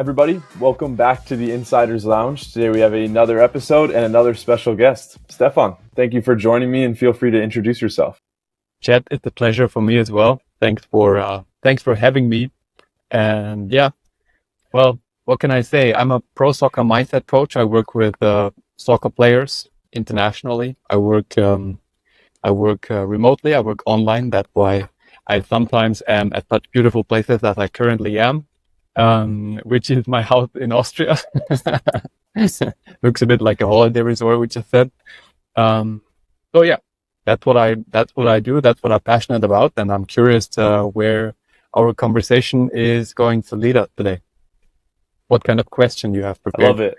Everybody, welcome back to the Insiders Lounge. Today we have another episode and another special guest. Stefan, thank you for joining me and feel free to introduce yourself. Chad, it's a pleasure for me as well. Thanks for having me. And yeah, well, what can I say? I'm a pro soccer mindset coach. I work with soccer players internationally. I work remotely. I work online. That's why I sometimes am at such beautiful places as I currently am, which is my house in Austria. Looks a bit like a holiday resort, we just said. So yeah, that's what I do. That's what I'm passionate about, and I'm curious where our conversation is going to lead us today. What kind of question you have prepared? I love it.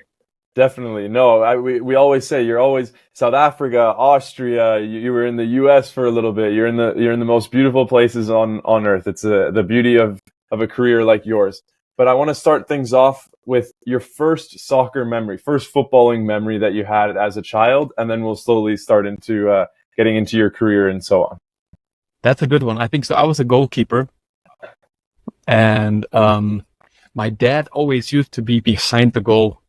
Definitely. No, we always say you're always South Africa, Austria. You were in the U.S. for a little bit. You're in the most beautiful places on earth. It's the beauty of a career like yours. But I want to start things off with your first soccer memory, first footballing memory that you had as a child, and then we'll slowly start into getting into your career and so on. That's a good one. I think so. I was a goalkeeper, and my dad always used to be behind the goal,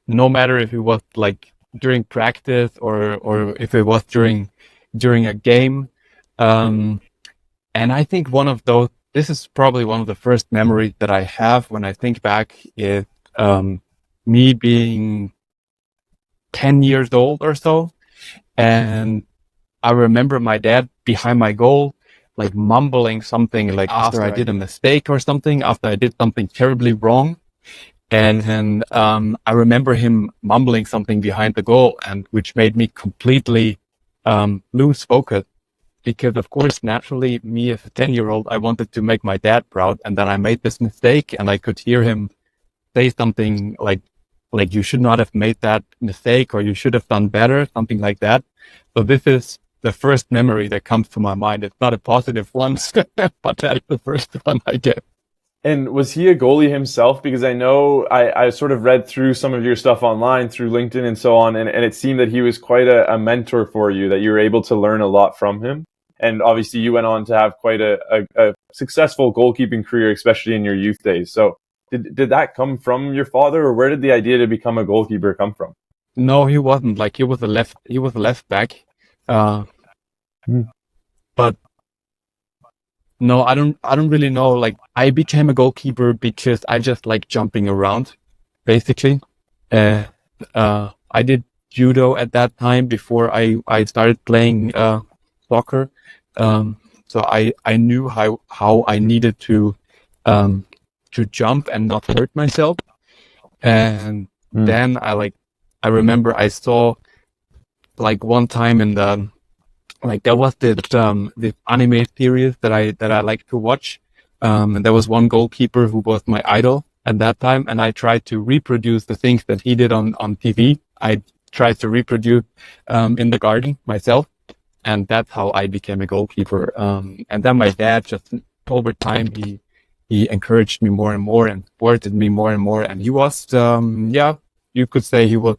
no matter if it was like during practice or if it was during a game. And I think this is probably one of the first memories that I have when I think back is me being 10 years old or so. And I remember my dad behind my goal, like mumbling something like after I did a mistake or something, after I did something terribly wrong. And I remember him mumbling something behind the goal, and which made me completely lose focus. Because of course, naturally, me as a 10-year-old, I wanted to make my dad proud, and then I made this mistake, and I could hear him say something like you should not have made that mistake, or you should have done better, something like that. So this is the first memory that comes to my mind. It's not a positive one, but that's the first one I get. And was he a goalie himself? Because I know I sort of read through some of your stuff online through LinkedIn and so on, and it seemed that he was quite a mentor for you, that you were able to learn a lot from him. And obviously you went on to have quite a successful goalkeeping career, especially in your youth days. So did that come from your father, or where did the idea to become a goalkeeper come from? No, he wasn't. Like he was a left back. But no, I don't really know. Like I became a goalkeeper because I just like jumping around, basically. I did judo at that time before I started playing soccer. So I knew how I needed to jump and not hurt myself. And then I remember I saw like one time in the there was this anime series that I like to watch. And there was one goalkeeper who was my idol at that time, and I tried to reproduce the things that he did on TV. I tried to reproduce in the garden myself, and that's how I became a goalkeeper. And then my dad just over time he encouraged me more and more and supported me more and more, and he was you could say he was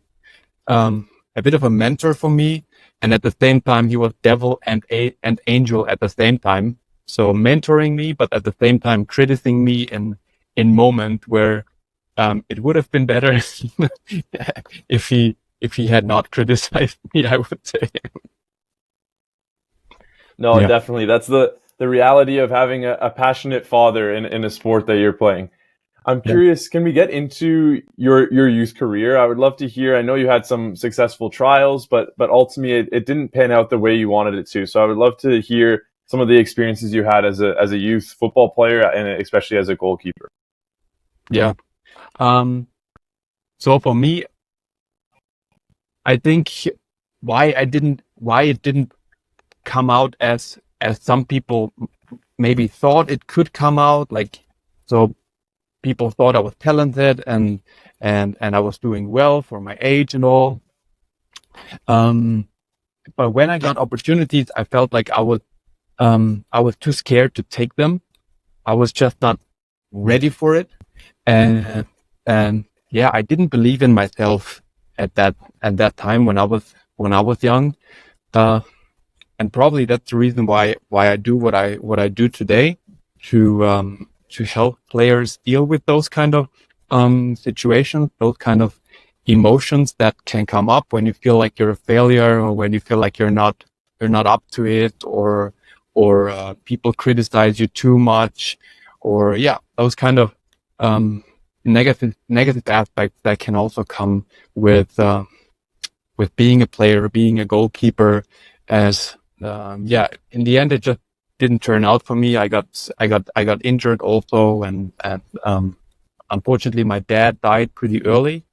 a bit of a mentor for me. And at the same time, he was devil and angel at the same time. So mentoring me, but at the same time criticizing me in moment where it would have been better if he had not criticized me, I would say. No, definitely. That's the reality of having a passionate father in a sport that you're playing. I'm curious, can we get into your youth career? I would love to hear. I know you had some successful trials, but ultimately it didn't pan out the way you wanted it to. So I would love to hear some of the experiences you had as a youth football player, and especially as a goalkeeper. Yeah. So for me, I think why it didn't come out as some people maybe thought it could come out, so people thought I was talented and I was doing well for my age and all. But when I got opportunities, I felt like I was too scared to take them. I was just not ready for it. And yeah, I didn't believe in myself at that time when I was young. And probably that's the reason why I do what I do today, to help players deal with those kind of situations, those kind of emotions that can come up when you feel like you're a failure, or when you feel like you're not up to it, or people criticize you too much, or those kind of negative aspects that can also come with being a player, being a goalkeeper. As in the end, it just didn't turn out for me. I got injured also, and unfortunately, my dad died pretty early,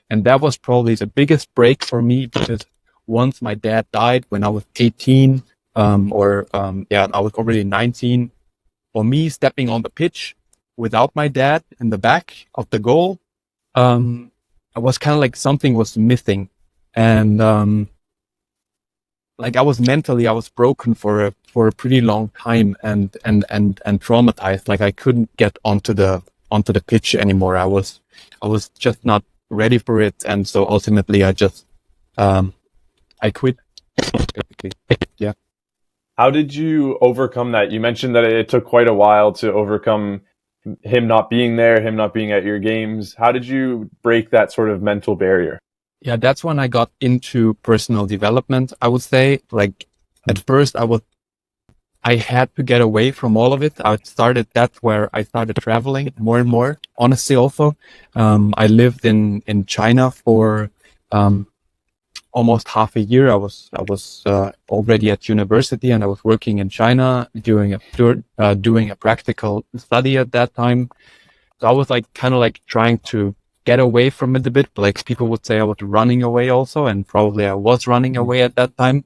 and that was probably the biggest break for me, because once my dad died when I was 18, I was already 19. For me, stepping on the pitch without my dad in the back of the goal, I was kind of like something was missing, and like I was broken for a pretty long time, and traumatized. Like I couldn't get onto the pitch anymore. I was just not ready for it, and so ultimately I just I quit. Yeah. How did you overcome that? You mentioned that it took quite a while to overcome him not being there, him not being at your games. How did you break that sort of mental barrier? Yeah, that's when I got into personal development, I would say. Like at first I had to get away from all of it. That's where I started traveling more and more. Honestly, also, I lived in China for, almost half a year. I was already at university, and I was working in China doing a practical study at that time. So I was like kind of like trying to get away from it a bit. Like people would say I was running away also, and probably I was running away at that time.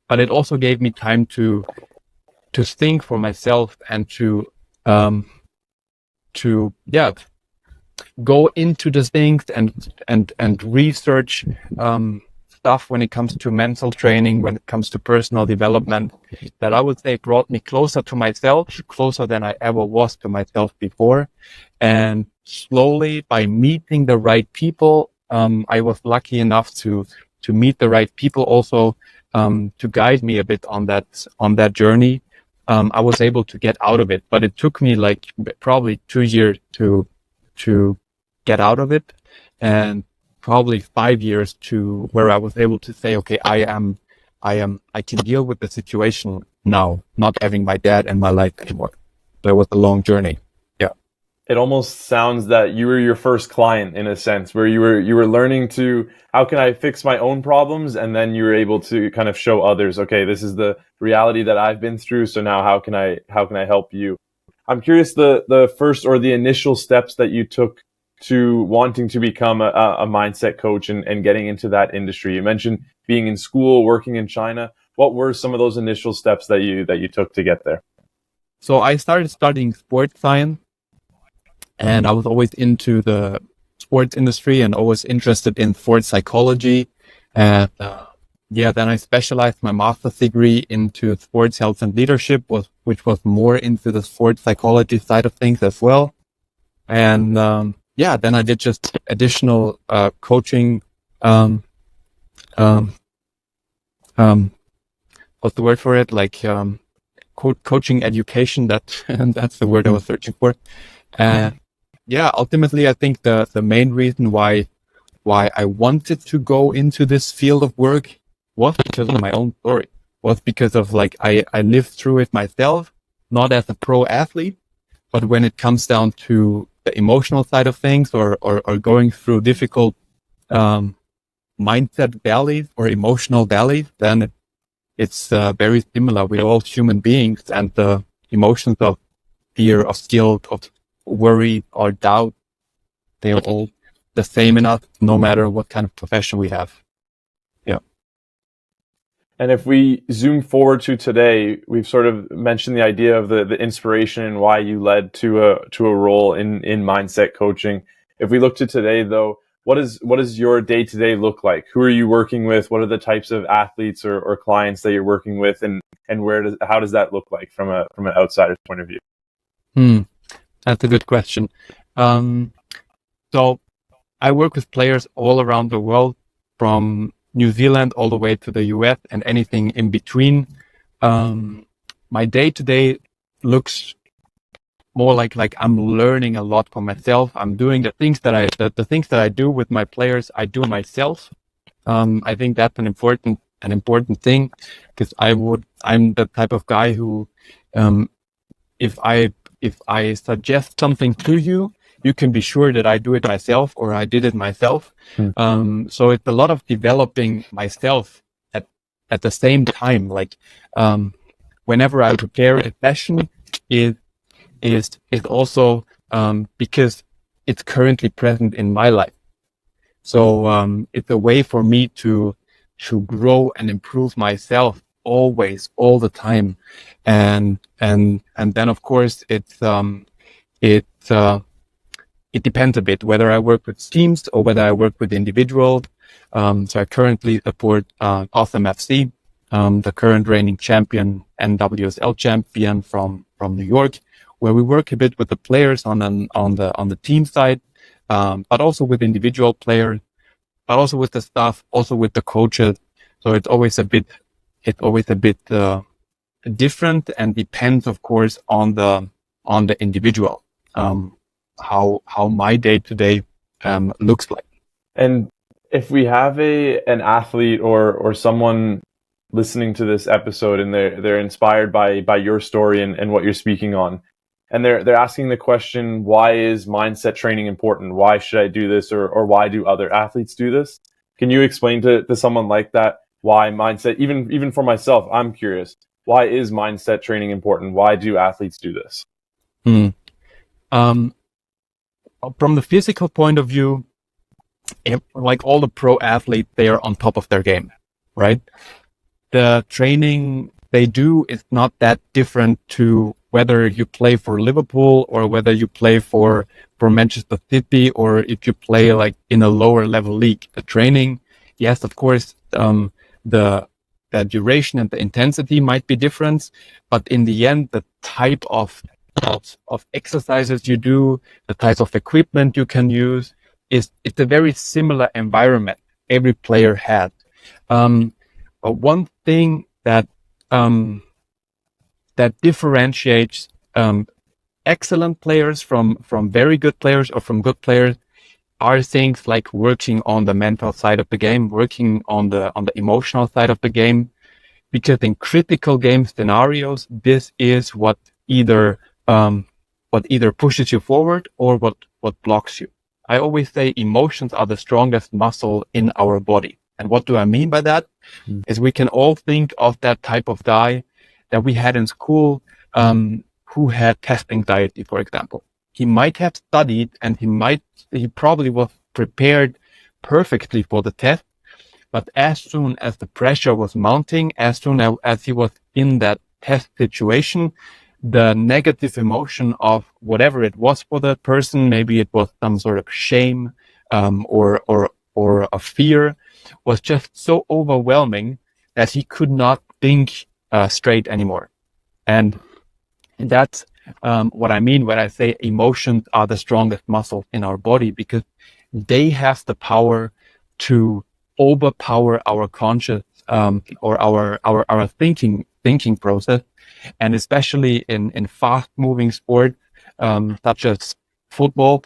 But it also gave me time to think for myself, and to go into the things, and research stuff when it comes to mental training, when it comes to personal development, that I would say brought me closer to myself, closer than I ever was to myself before. And slowly, by meeting the right people, I was lucky enough to meet the right people also, to guide me a bit on that journey. I was able to get out of it, but it took me like probably 2 years to get out of it, and probably 5 years to where I was able to say, okay, I can deal with the situation now, not having my dad in my life anymore. So it was a long journey. Yeah. It almost sounds that you were your first client in a sense, where you were learning to, how can I fix my own problems? And then you were able to kind of show others, okay, this is the reality that I've been through. So now how can I help you? I'm curious, the first or the initial steps that you took to wanting to become a mindset coach and getting into that industry. You mentioned being in school, working in China. What were some of those initial steps that you took to get there? So I started studying sports science, and I was always into the sports industry and always interested in sports psychology. And then I specialized my master's degree into sports health and leadership, which was more into the sports psychology side of things as well. And then I did just additional coaching. What's the word for it? Like coaching education. That's the word I was searching for. Ultimately, I think the main reason why I wanted to go into this field of work was because of my own story. Was because of like I lived through it myself, not as a pro athlete, but when it comes down to the emotional side of things, or going through difficult mindset valleys or emotional valleys, then it's very similar. We're all human beings, and the emotions of fear, of guilt, of worry or doubt, they are all the same in us, no matter what kind of profession we have. Yeah. And if we zoom forward to today, we've sort of mentioned the idea of the inspiration and why you led to a role in mindset coaching. If we look to today, though, what does your day-to-day look like? Who are you working with? What are the types of athletes or clients that you're working with, and how does that look like from an outsider's point of view? That's a good question. So I work with players all around the world, from New Zealand all the way to the US and anything in between. My day-to-day looks more like I'm learning a lot for myself. I'm doing the things that the things that I do with my players, I do myself. I think that's an important thing, because I'm the type of guy who, if I suggest something to you, you can be sure that I do it myself, or I did it myself. So it's a lot of developing myself at the same time. Like, whenever I prepare a session, it is also, because it's currently present in my life. So it's a way for me to grow and improve myself always, all the time. And then of course it depends a bit whether I work with teams or whether I work with individuals. So I currently support Awesome FC, the current reigning champion and WSL champion from New York, where we work a bit with the players on the team side, but also with individual players, but also with the staff, also with the coaches. So it's always a bit different, and depends, of course, on the individual, how my day to day looks like. And if we have an athlete or someone listening to this episode, and they're inspired by your story and what you're speaking on, and they're asking the question, why is mindset training important? Why should I do this, or why do other athletes do this? Can you explain to someone like that why mindset, even for myself, I'm curious, why is mindset training important? Why do athletes do this? From the physical point of view, like all the pro athletes, they are on top of their game, right? The training they do is not that different to whether you play for Liverpool or whether you play for Manchester City, or if you play like in a lower level league. The training, yes, of course, the duration and the intensity might be different, but in the end, the type of exercises you do, the type of equipment you can use, it's a very similar environment every player has. But one thing that differentiates excellent players from very good players or from good players are things like working on the mental side of the game, working on the emotional side of the game. Because in critical game scenarios, this is what either pushes you forward or what blocks you. I always say emotions are the strongest muscle in our body. And what do I mean by that? Is we can all think of that type of guy that we had in school, who had test anxiety, for example. He might have studied, and he probably was prepared perfectly for the test. But as soon as the pressure was mounting, as soon as he was in that test situation, the negative emotion of whatever it was for that person, maybe it was some sort of shame, or a fear, was just so overwhelming that he could not think straight anymore. And that's what I mean when I say emotions are the strongest muscles in our body, because they have the power to overpower our conscious or our thinking process. And especially in fast moving sports such as football,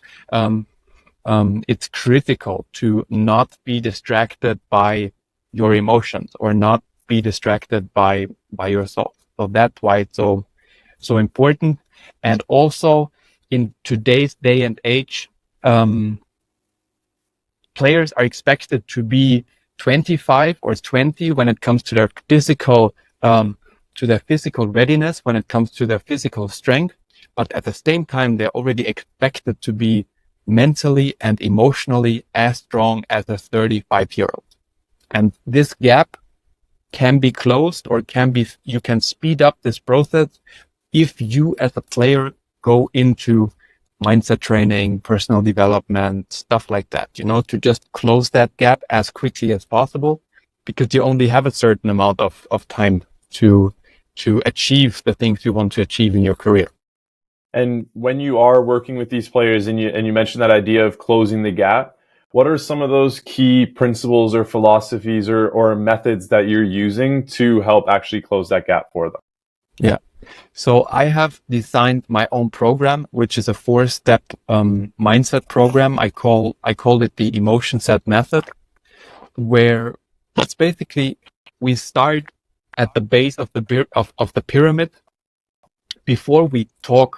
it's critical to not be distracted by your emotions or not be distracted by yourself. So that's why it's so important. And also in today's day and age, players are expected to be 25 or 20 when it comes to their physical readiness, when it comes to their physical strength. But at the same time, they're already expected to be mentally and emotionally as strong as a 35-year-old. And this gap can be closed, or you can speed up this process if you as a player go into mindset training, personal development, stuff like that, to just close that gap as quickly as possible, because you only have a certain amount of time to achieve the things you want to achieve in your career. And when you are working with these players, and you mentioned that idea of closing the gap, what are some of those key principles or philosophies or methods that you're using to help actually close that gap for them? Yeah. So I have designed my own program, which is a 4-step mindset program. I call it the emotion set method, where it's basically we start at the base of the pyramid before we talk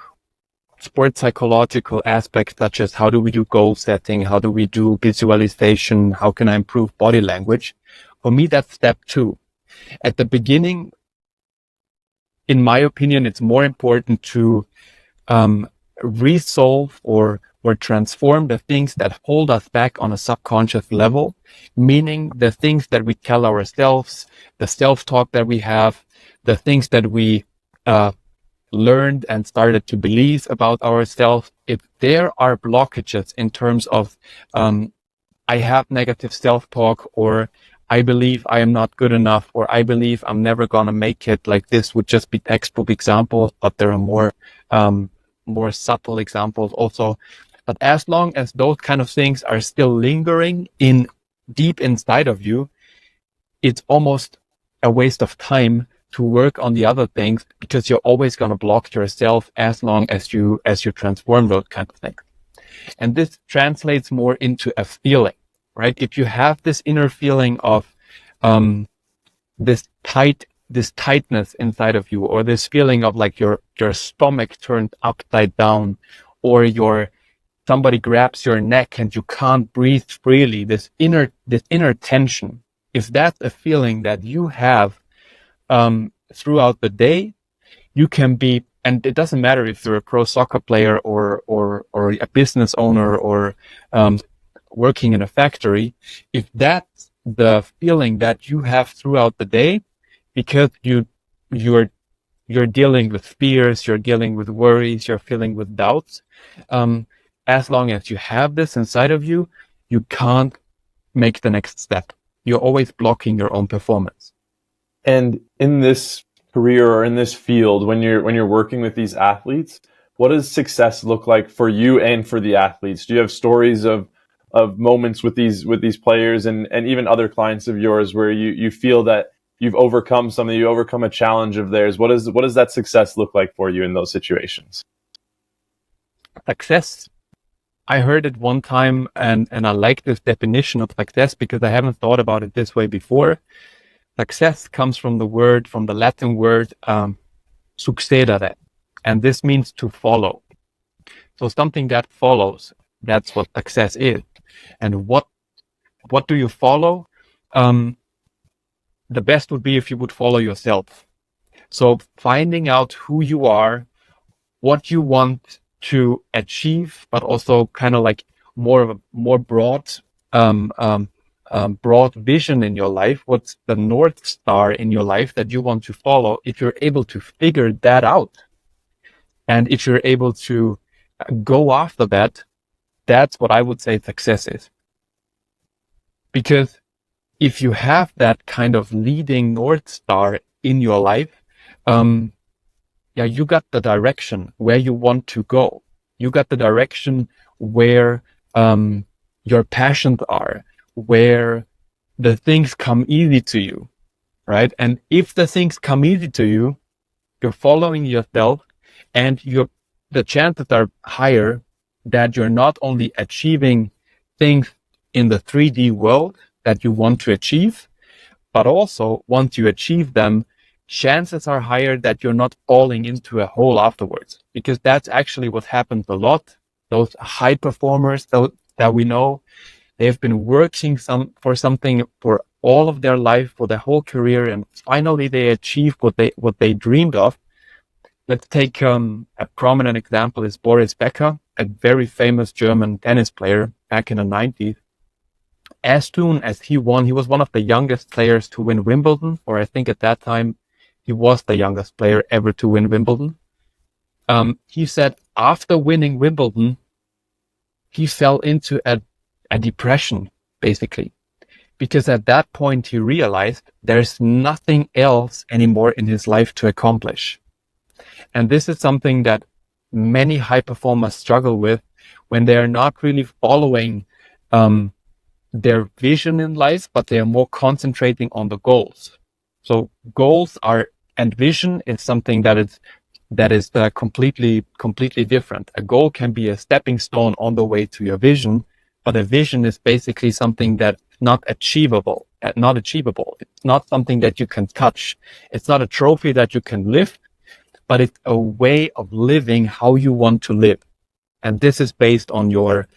sports psychological aspects such as how do we do goal setting, how do we do visualization, how can I improve body language. For me, that's step 2. At the beginning, in my opinion, it's more important to resolve or transform the things that hold us back on a subconscious level, meaning the things that we tell ourselves, the self-talk that we have, the things that we learned and started to believe about ourselves. If there are blockages in terms of I have negative self-talk, or I believe I am not good enough, or I believe I'm never gonna make it, like this would just be textbook examples, but there are more subtle examples also. But as long as those kind of things are still lingering in deep inside of you, it's almost a waste of time to work on the other things, because you're always going to block yourself as long as you transform those kind of things. And this translates more into a feeling, right? If you have this inner feeling of this tightness inside of you, or this feeling of like your stomach turned upside down, or somebody grabs your neck and you can't breathe freely, this inner tension, if that's a feeling that you have throughout the day, you can be, and it doesn't matter if you're a pro soccer player or a business owner or working in a factory, if that's the feeling that you have throughout the day, because you're dealing with fears, you're dealing with worries, you're feeling with doubts, as long as you have this inside of you, you can't make the next step. You're always blocking your own performance. And in this career or in this field, when you're working with these athletes, what does success look like for you and for the athletes? Do you have stories of moments with these players and even other clients of yours where you feel that you've overcome something, you overcome a challenge of theirs? What does that success look like for you in those situations? Success, I heard it one time, and I like this definition of success because I haven't thought about it this way before. Success comes from the Latin word succedere, and this means to follow. So something that follows, that's what success is. And what do you follow? The best would be if you would follow yourself. So finding out who you are, what you want to achieve, but also kind of like more broad broad vision in your life. What's the North Star in your life that you want to follow? If you're able to figure that out, and if you're able to go after that, that's what I would say success is. Because if you have that kind of leading North Star in your life, you got the direction where you want to go. You got the direction where your passions are, where the things come easy to you, right? And if the things come easy to you, you're following yourself, and the chances are higher that you're not only achieving things in the 3D world that you want to achieve, but also once you achieve them, chances are higher that you're not falling into a hole afterwards, because that's actually what happens a lot. Those high performers that we know, they've been working for something for all of their life, for their whole career, and finally they achieve what they dreamed of. Let's take a prominent example is Boris Becker, a very famous German tennis player back in the 90s. As soon as he won, he was one of the youngest players to win Wimbledon, or I think at that time he was the youngest player ever to win Wimbledon. He said after winning Wimbledon, he fell into a depression, basically, because at that point he realized there's nothing else anymore in his life to accomplish. And this is something that many high performers struggle with when they are not really following their vision in life, but they are more concentrating on the goals. So goals and vision is something that is that is completely different. A goal can be a stepping stone on the way to your vision, but a vision is basically something that's not achievable. It's not something that you can touch. It's not a trophy that you can lift, but it's a way of living how you want to live. And this is based on your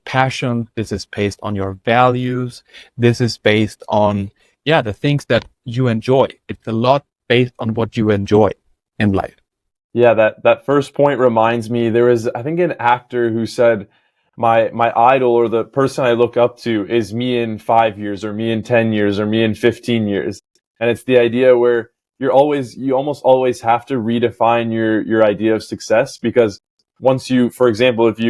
passion. This is based on your values. This is based on, the things that you enjoy. It's a lot based on what you enjoy in life. Yeah, that first point reminds me, there was, I think, an actor who said, my idol, or the person I look up to, is me in 5 years, or me in 10 years, or me in 15 years. And it's the idea where you almost always have to redefine your idea of success, because once you, for example, if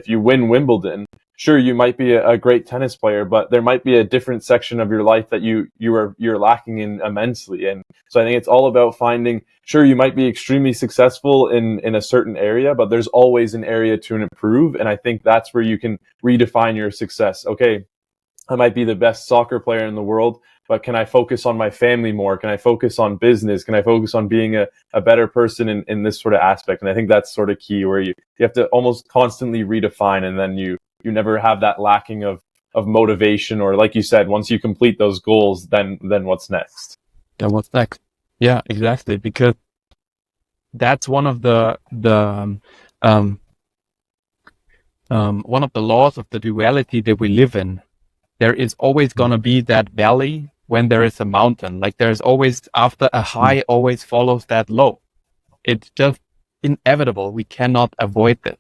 you win Wimbledon, sure, you might be a great tennis player, but there might be a different section of your life that you're lacking in immensely. And so I think it's all about finding, sure, you might be extremely successful in a certain area, but there's always an area to improve. And I think that's where you can redefine your success. Okay, I might be the best soccer player in the world, but can I focus on my family more? Can I focus on business? Can I focus on being a better person in this sort of aspect? And I think that's sort of key, where you have to almost constantly redefine, and then you never have that lacking of motivation, or, like you said, once you complete those goals, then what's next? Then what's next? Yeah, exactly. Because that's one of the one of the laws of the duality that we live in. There is always going to be that valley when there is a mountain. Like, there's always, after a high, always follows that low. It's just inevitable. We cannot avoid it,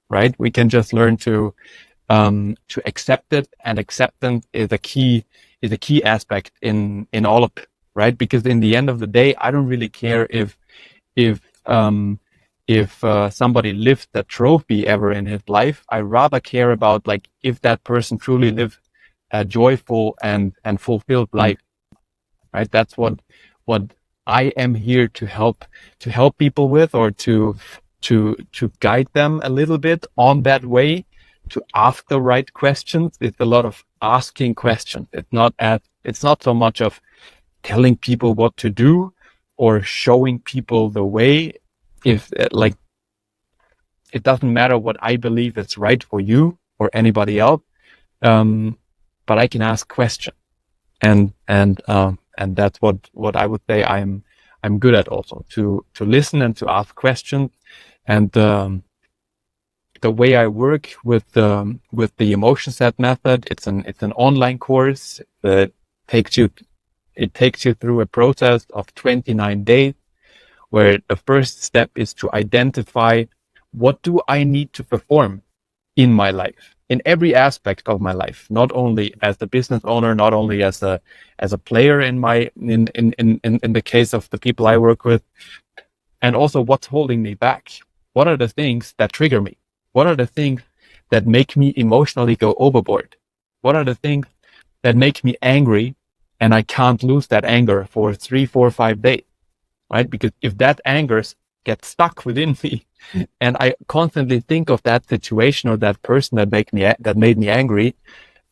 right? We can just learn to accept it, and acceptance is a key aspect in all of it, right? Because in the end of the day, I don't really care if somebody lifts a trophy ever in his life. I rather care about, like, if that person truly lives a joyful and fulfilled life, right? That's what I am here to help people with, or to guide them a little bit on that way, to ask the right questions. It's a lot of asking questions. It's not so much of telling people what to do or showing people the way. If like, it doesn't matter what I believe is right for you or anybody else. But I can ask questions, and that's what I would say I'm good at, also to listen and to ask questions. And the way I work with the emotion set method, it's an online course that takes you through a process of 29 days, where the first step is to identify, what do I need to perform in my life, in every aspect of my life, not only as a business owner, not only as a player in the case of the people I work with, and also what's holding me back. What are the things that trigger me? What are the things that make me emotionally go overboard? What are the things that make me angry, and I can't lose that anger for 3, 4, 5 days, right? Because if that anger gets stuck within me, and I constantly think of that situation or that person that made me angry,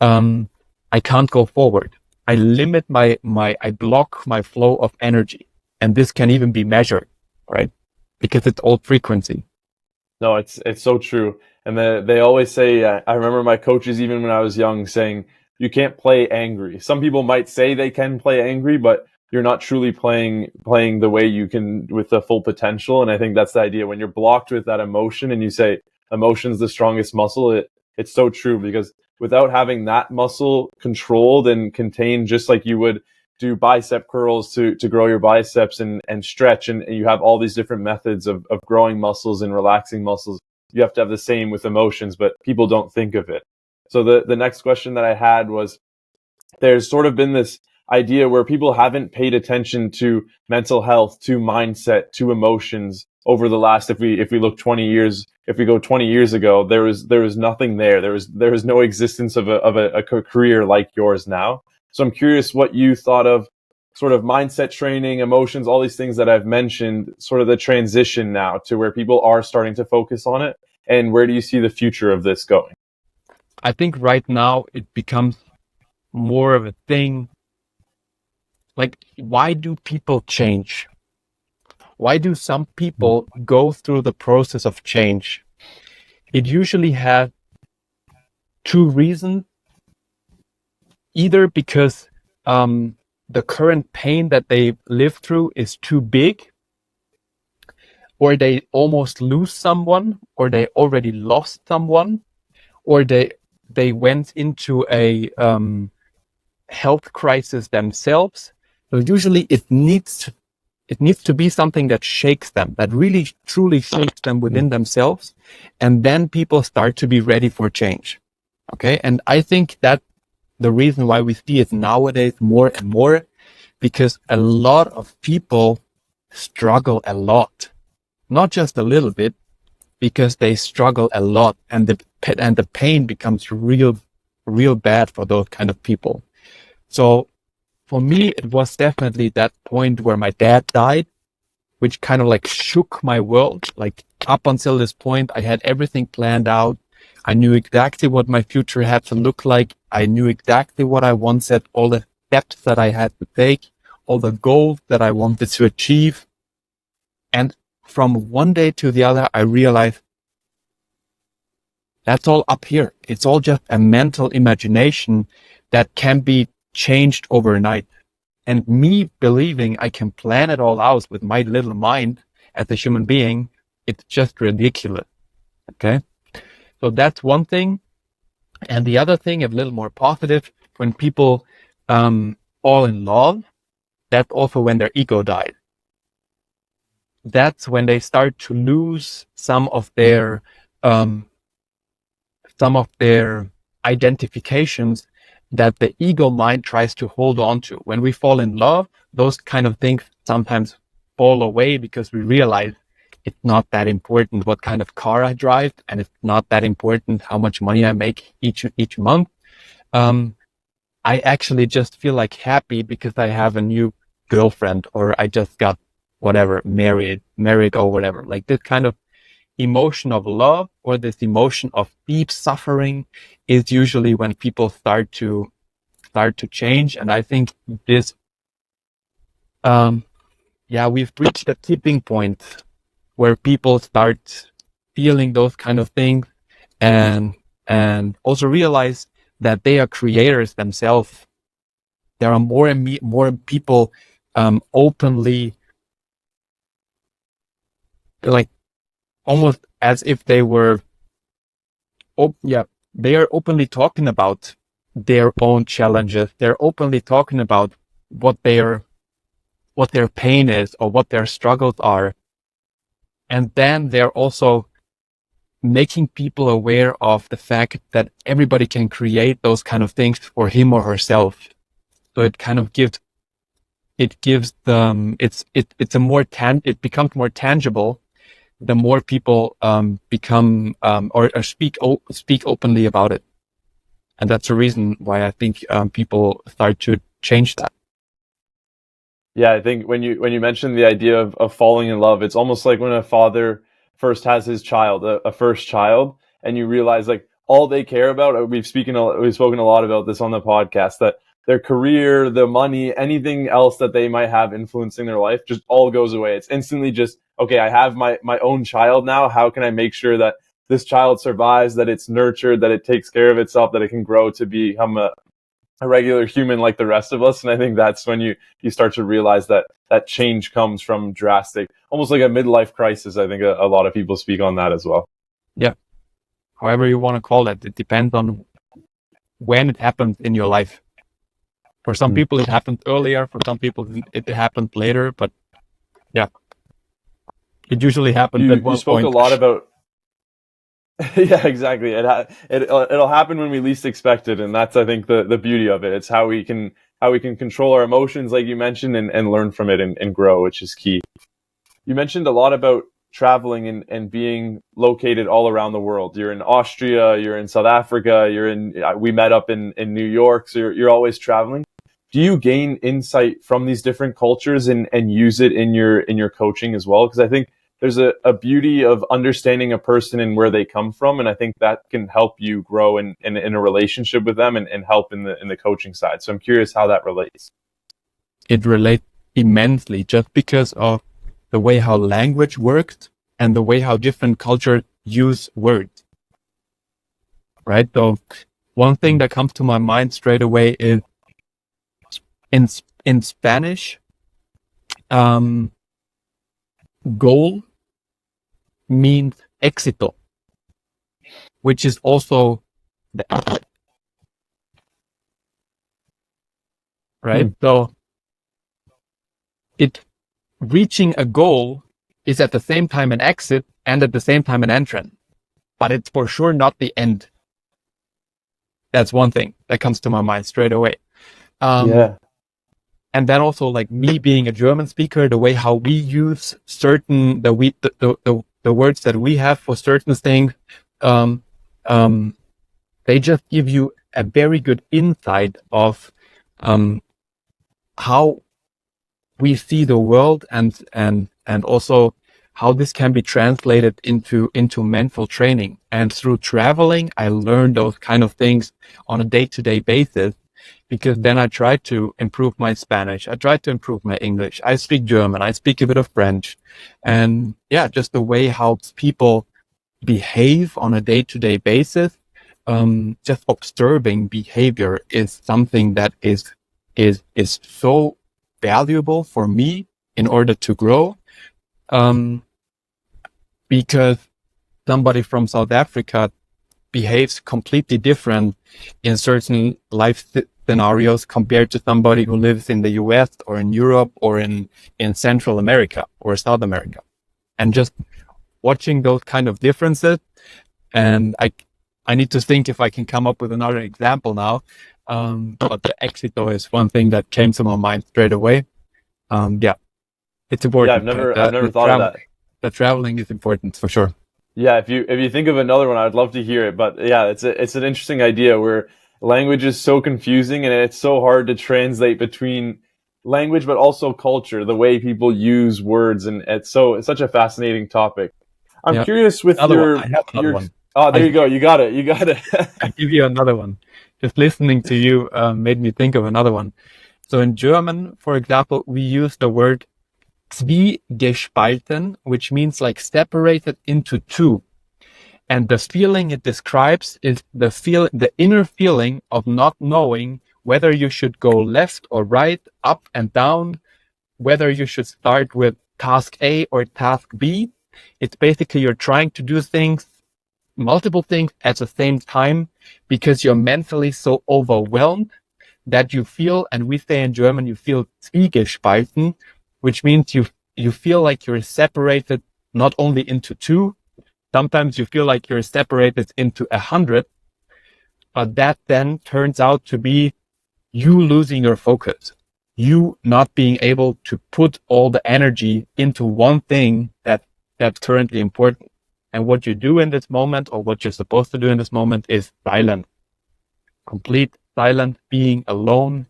I can't go forward. I limit I block my flow of energy, and this can even be measured, right? Because it's all frequency. No, it's so true. And they always say, I remember my coaches, even when I was young, saying, you can't play angry. Some people might say they can play angry, but you're not truly playing the way you can, with the full potential. And I think that's the idea. When you're blocked with that emotion, and you say emotion's the strongest muscle, it's so true, because without having that muscle controlled and contained, just like you would do bicep curls to grow your biceps and stretch, and you have all these different methods of growing muscles and relaxing muscles, you have to have the same with emotions, but people don't think of it. So the next question that I had was, there's sort of been this idea where people haven't paid attention to mental health, to mindset, to emotions over the last, if we look 20 years, if we go 20 years ago, there was nothing there. There was no existence of a career like yours now. So I'm curious what you thought of sort of mindset training, emotions, all these things that I've mentioned, sort of the transition now to where people are starting to focus on it, and where do you see the future of this going? I think right now it becomes more of a thing. Like, why do people change? Why do some people go through the process of change? It usually has two reasons. Either because the current pain that they live through is too big, or they almost lose someone, or they already lost someone, or they went into a health crisis themselves. So usually it needs to be something that shakes them, that really truly shakes them within themselves, and then people start to be ready for change. Okay, and I think that the reason why we see it nowadays more and more, because a lot of people struggle a lot, not just a little bit, because they struggle a lot, and the pain becomes real bad for those kind of people. So for me, it was definitely that point where my dad died, which kind of like shook my world. Like up until this point, I had everything planned out. I knew exactly what my future had to look like. I knew exactly what I wanted, all the steps that I had to take, all the goals that I wanted to achieve. And from one day to the other, I realized that's all up here. It's all just a mental imagination that can be changed overnight. And me believing I can plan it all out with my little mind as a human being, it's just ridiculous. Okay. So that's one thing. And the other thing, a little more positive, when people fall in love, that's also when their ego dies. That's when they start to lose some of their identifications that the ego mind tries to hold on to. When we fall in love, those kind of things sometimes fall away because we realize it's not that important what kind of car I drive, and it's not that important how much money I make each month. I actually just feel like happy because I have a new girlfriend, or I just got whatever, married or whatever. Like this kind of emotion of love, or this emotion of deep suffering, is usually when people start to change. And I think this, we've reached a tipping point where people start feeling those kind of things, and also realize that they are creators themselves. There are more and more people openly, like almost as if they were, they are openly talking about their own challenges. They're openly talking about what their pain is, or what their struggles are. And then they're also making people aware of the fact that everybody can create those kind of things for him or herself. So it kind of gives them, it becomes more tangible the more people become or speak openly about it. And that's the reason why I think people start to change that. Yeah, I think when you mentioned the idea of falling in love, it's almost like when a father first has his child, a first child, and you realize like all they care about. We've spoken a lot about this on the podcast, that their career, the money, anything else that they might have influencing their life just all goes away. It's instantly just, okay, I have my own child now. How can I make sure that this child survives, that it's nurtured, that it takes care of itself, that it can grow to become a regular human like the rest of us? And I think that's when you start to realize that change comes from drastic, almost like a midlife crisis. I think a lot of people speak on that as well. Yeah. However you want to call it, it depends on when it happens in your life. For some people, it happens earlier. For some people, it happens later. But yeah, it usually happens at one point. You spoke a lot about. Yeah, exactly. It'll happen when we least expect it, and that's, I think, the beauty of it. It's how we can control our emotions, like you mentioned, and learn from it and grow, which is key. You mentioned a lot about traveling and being located all around the world. You're in Austria, you're in South Africa, we met up in New York, so you're always traveling. Do you gain insight from these different cultures and use it in your coaching as well? Because I think there's a beauty of understanding a person and where they come from, and I think that can help you grow in a relationship with them and help in the coaching side. So I'm curious how that relates. It relates immensely, just because of the way how language works and the way how different cultures use words. Right? So one thing that comes to my mind straight away is in Spanish, goal means éxito, which is also the outlet. Right? So reaching a goal is at the same time an exit and at the same time an entrance, but it's for sure not the end. That's one thing that comes to my mind straight away. And then also, like, me being a German speaker, the way how we use certain the words that we have for certain things, they just give you a very good insight of how we see the world and also how this can be translated into mental training. And through traveling, I learned those kind of things on a day-to-day basis, because then I try to improve my Spanish. I try to improve my English. I speak German. I speak a bit of French. And yeah, just the way how people behave on a day-to-day basis, just observing behavior is something that is so valuable for me in order to grow. Because somebody from South Africa behaves completely different in certain life scenarios compared to somebody who lives in the US or in Europe or in Central America or South America. And just watching those kind of differences, and I need to think if I can come up with another example now. But the éxito is one thing that came to my mind straight away. Yeah, it's important. Yeah, I've never thought of that. The traveling is important for sure. Yeah, if you think of another one, I'd love to hear it. But yeah, it's an interesting idea where language is so confusing and it's so hard to translate between language, but also culture, the way people use words, and it's such a fascinating topic. I'm curious with another one. Oh, there you go. You got it. I give you another one. Just listening to you made me think of another one. So in German, for example, we use the word zwiegespalten, which means like separated into two. And the feeling it describes is the inner feeling of not knowing whether you should go left or right, up and down, whether you should start with task A or task B. It's basically you're trying to do multiple things at the same time, because you're mentally so overwhelmed that you feel, and we say in German, you feel zwiegespalten, which means you feel like you're separated not only into two, sometimes you feel like you're separated into 100, but that then turns out to be you losing your focus, you not being able to put all the energy into one thing that's currently important. And what you do in this moment, or what you're supposed to do in this moment, is silent, complete silence, being alone,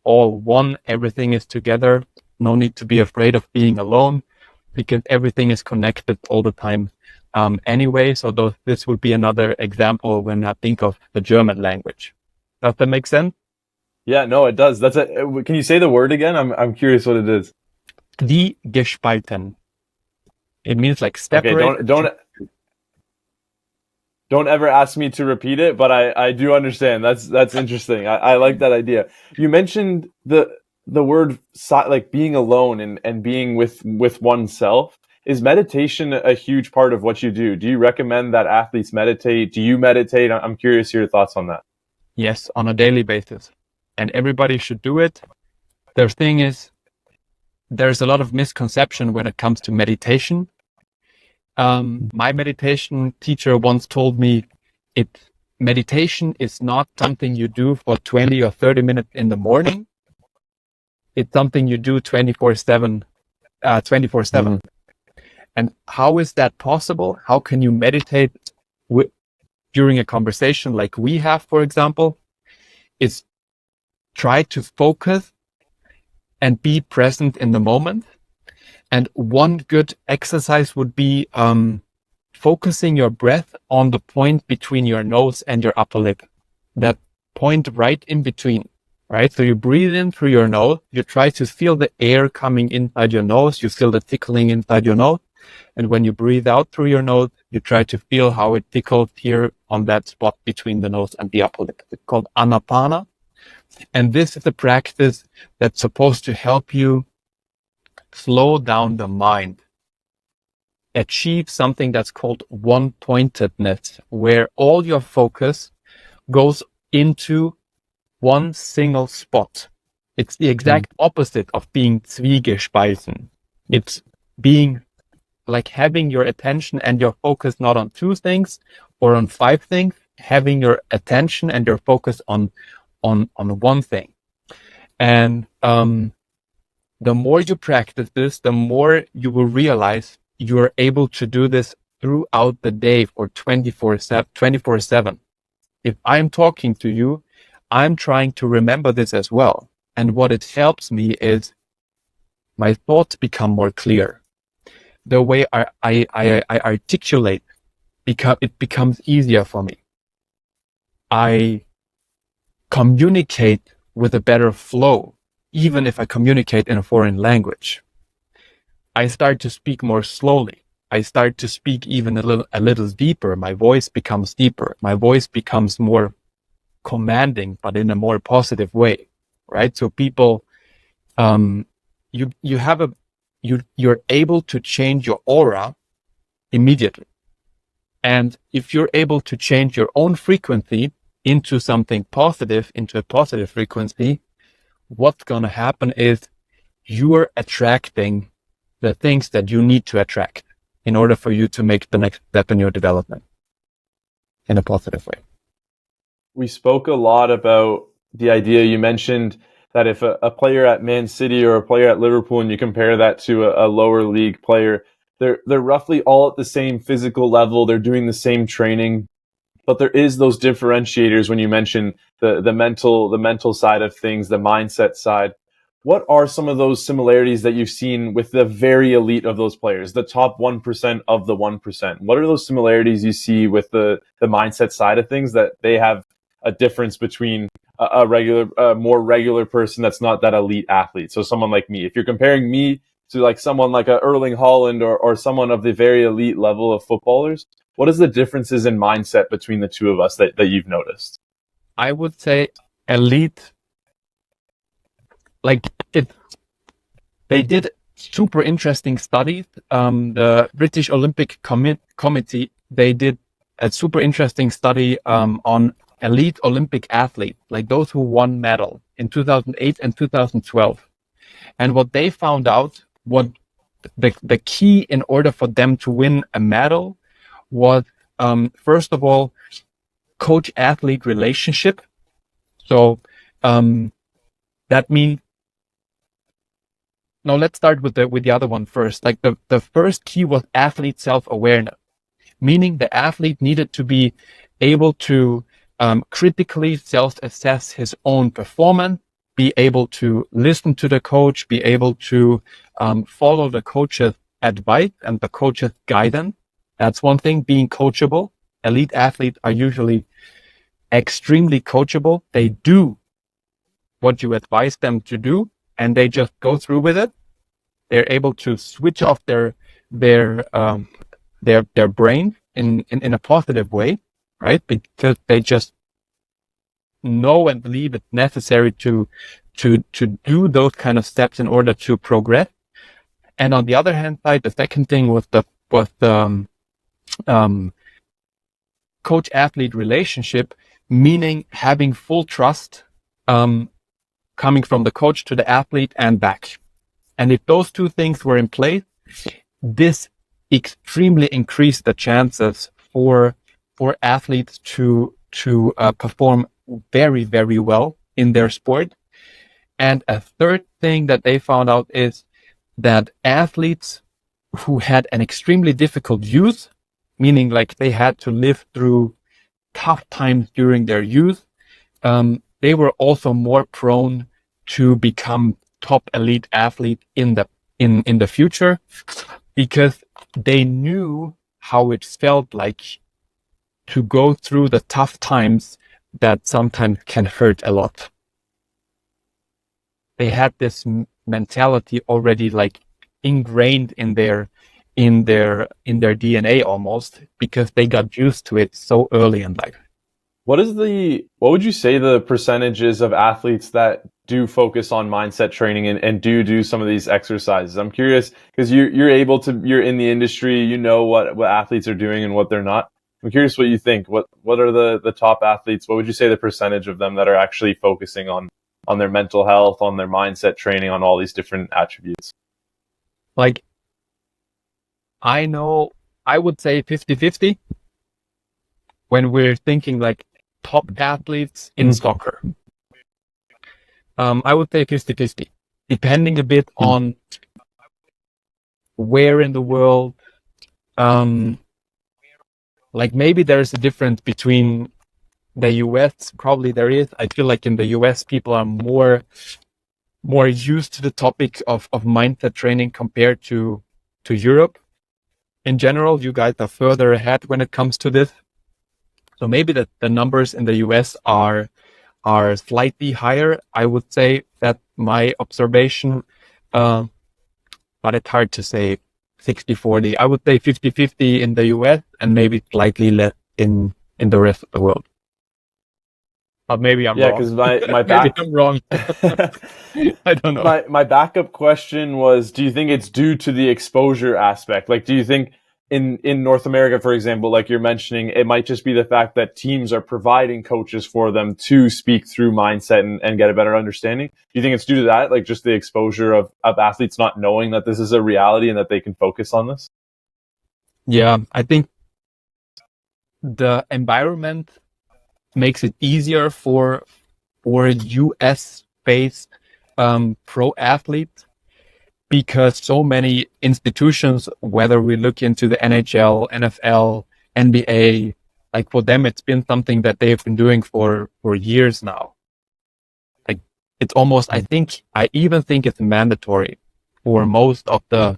all one, everything is together. No need to be afraid of being alone, because everything is connected all the time anyway. So this would be another example when I think of the German language. Does that make sense? Yeah, no, it does. Can you say the word again? I'm curious what it is. Zwiegespalten. It means like separate. Okay, don't ever ask me to repeat it, but I do understand. That's interesting. I like that idea. You mentioned the word like being alone and being with oneself. Is meditation a huge part of what you do? Do you recommend that athletes meditate? Do you meditate? I'm curious your thoughts on that. Yes, on a daily basis. And everybody should do it. The thing is, there's a lot of misconception when it comes to meditation. My meditation teacher once told me meditation is not something you do for 20 or 30 minutes in the morning. It's something you do 24/7. Mm-hmm. And how is that possible? How can you meditate during a conversation like we have, for example? Is try to focus and be present in the moment. And one good exercise would be focusing your breath on the point between your nose and your upper lip. That point right in between. right? So you breathe in through your nose, you try to feel the air coming inside your nose, you feel the tickling inside your nose. And when you breathe out through your nose, you try to feel how it tickles here on that spot between the nose and the upper lip. It's called anapana. And this is a practice that's supposed to help you slow down the mind, achieve something that's called one-pointedness, where all your focus goes into one single spot. It's the exact opposite of being Zwiegespeisen. It's being like having your attention and your focus not on two things or on five things, having your attention and your focus on one thing. And the more you practice this, the more you will realize you are able to do this throughout the day for 24/7. If I'm talking to you, I'm trying to remember this as well. And what it helps me is my thoughts become more clear. The way I articulate, it becomes easier for me. I communicate with a better flow, even if I communicate in a foreign language. I start to speak more slowly. I start to speak even a little deeper. My voice becomes deeper. My voice becomes more commanding, but in a more positive way, right? So people, you're able to change your aura immediately. And if you're able to change your own frequency into something positive, into a positive frequency, what's going to happen is you're attracting the things that you need to attract in order for you to make the next step in your development in a positive way. We spoke a lot about the idea. You mentioned that if a player at Man City or a player at Liverpool, and you compare that to a lower league player, they're roughly all at the same physical level. They're doing the same training, but there is those differentiators when you mention the mental side of things, the mindset side. What are some of those similarities that you've seen with the very elite of those players, the top 1% of the 1%? What are those similarities you see with the mindset side of things that they have a difference between a more regular person that's not that elite athlete? So someone like me, if you're comparing me to like someone like a Erling Haaland or someone of the very elite level of footballers, what is the differences in mindset between the two of us that you've noticed? I would say elite, like they did super interesting studies. The British Olympic Committee, they did a super interesting study on elite Olympic athletes, like those who won medal in 2008 and 2012. And what they found out, what the key in order for them to win a medal was, first of all, coach-athlete relationship. So that means, no, let's start with the other one first. Like the first key was athlete self-awareness, meaning the athlete needed to be able to critically self-assess his own performance, be able to listen to the coach, be able to follow the coach's advice and the coach's guidance. That's one thing, being coachable. Elite athletes are usually extremely coachable. They do what you advise them to do, and they just go through with it. They're able to switch off their brain in a positive way, right? Because they just know and believe it's necessary to do those kind of steps in order to progress. And on the other hand side, the second thing was the coach-athlete relationship, meaning having full trust coming from the coach to the athlete and back. And if those two things were in place, this extremely increased the chances for athletes to perform very, very well in their sport. And a third thing that they found out is that athletes who had an extremely difficult youth, meaning like they had to live through tough times during their youth, they were also more prone to become top elite athlete in the future, because they knew how it felt like to go through the tough times that sometimes can hurt a lot. they had this mentality already like ingrained in their DNA almost, because they got used to it so early in life. What would you say the percentage is of athletes that do focus on mindset training and do some of these exercises? I'm curious because you're in the industry, you know what athletes are doing and what they're not. I'm curious what you think. What are the top athletes? What would you say the percentage of them that are actually focusing on their mental health, on their mindset training, on all these different attributes? Like, I know, I would say 50-50 when we're thinking like top athletes in soccer. I would say 50-50, depending a bit on where in the world. Like maybe there's a difference between the US. Probably there is. I feel like in the US, people are more used to the topic of mindset training compared to Europe. In general, you guys are further ahead when it comes to this. So maybe the numbers in the US are slightly higher. I would say that my observation, but it's hard to say 60-40. I would say 50-50 in the US and maybe slightly less in the rest of the world. But maybe I'm wrong. Because my maybe I'm wrong. I don't know. My backup question was, do you think it's due to the exposure aspect? Like, do you think in North America, for example, like you're mentioning, it might just be the fact that teams are providing coaches for them to speak through mindset and get a better understanding? Do you think it's due to that, like just the exposure of athletes not knowing that this is a reality and that they can focus on this? Yeah, I think the environment makes it easier for US based pro athletes, because so many institutions, whether we look into the NHL, NFL, NBA, like for them, it's been something that they've been doing for years now. Like it's almost, I even think it's mandatory for most of the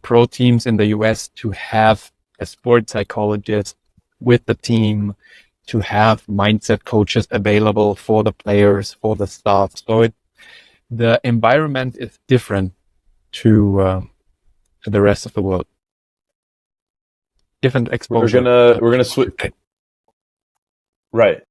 pro teams in the US to have a sports psychologist with the team, to have mindset coaches available for the players, for the staff. So the environment is different to the rest of the world. Different exposure. We're gonna switch. Right.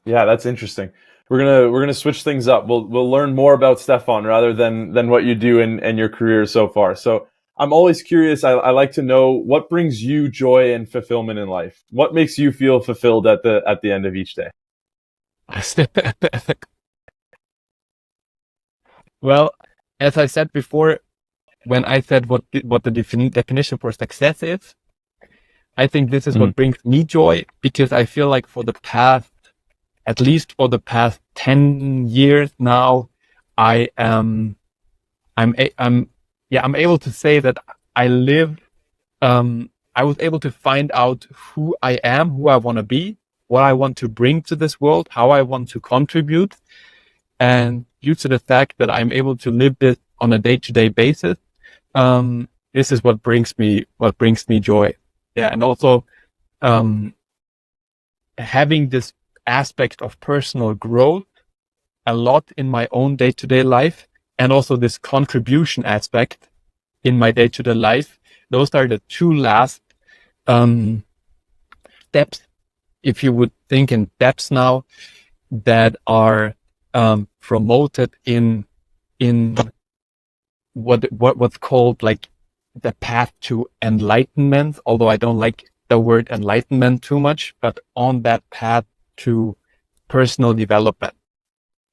Yeah, that's interesting. We're gonna switch things up. We'll learn more about Stefan rather than what you do in your career so far. So I'm always curious. I like to know what brings you joy and fulfillment in life. What makes you feel fulfilled at the end of each day? Well, as I said before, when I said what the definition for success is, I think this is what brings me joy, because I feel like at least for the past 10 years now, I'm able to say that I was able to find out who I am, who I want to be, what I want to bring to this world, how I want to contribute. And due to the fact that I'm able to live this on a day-to-day basis, this is what brings me joy. Yeah. And also, having this aspect of personal growth a lot in my own day-to-day life, and also this contribution aspect in my day-to-day life. Those are the two last steps, if you would think in depths now, that are promoted in what's called like the path to enlightenment, although I don't like the word enlightenment too much, but on that path to personal development.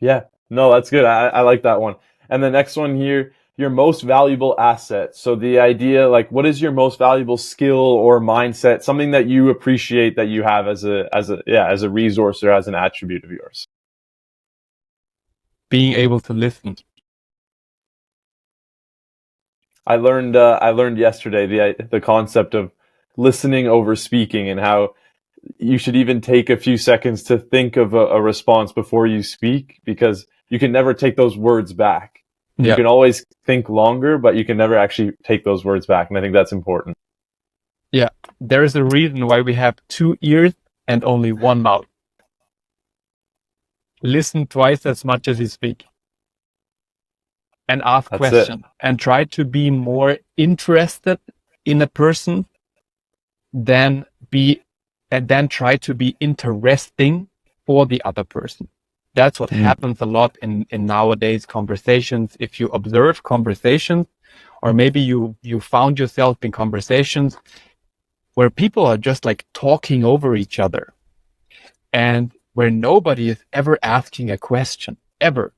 Yeah, no, that's good. I like that one. And the next one here, your most valuable asset. So the idea, like, what is your most valuable skill or mindset, something that you appreciate that you have as a resource or as an attribute of yours? Being able to listen. I learned yesterday the concept of listening over speaking, and how you should even take a few seconds to think of a response before you speak, because you can never take those words back. Yeah. You can always think longer, but you can never actually take those words back. And I think that's important. Yeah. There is a reason why we have 2 ears and only 1 mouth. Listen twice as much as you speak. and ask That's questions and try to be more interested in a person than try to be interesting for the other person. That's what happens a lot in nowadays conversations. If you observe conversations, or maybe you found yourself in conversations where people are just like talking over each other and where nobody is ever asking a question, ever.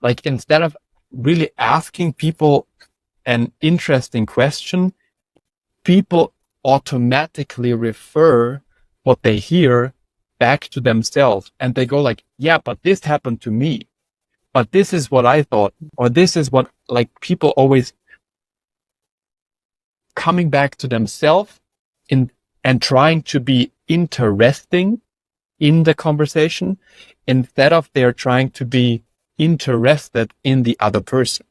Like instead of really asking people an interesting question, people automatically refer what they hear back to themselves. And they go like, yeah, but this happened to me. But this is what I thought. Or this is what, like, people always coming back to themselves and trying to be interesting in the conversation instead of they're trying to be interested in the other person.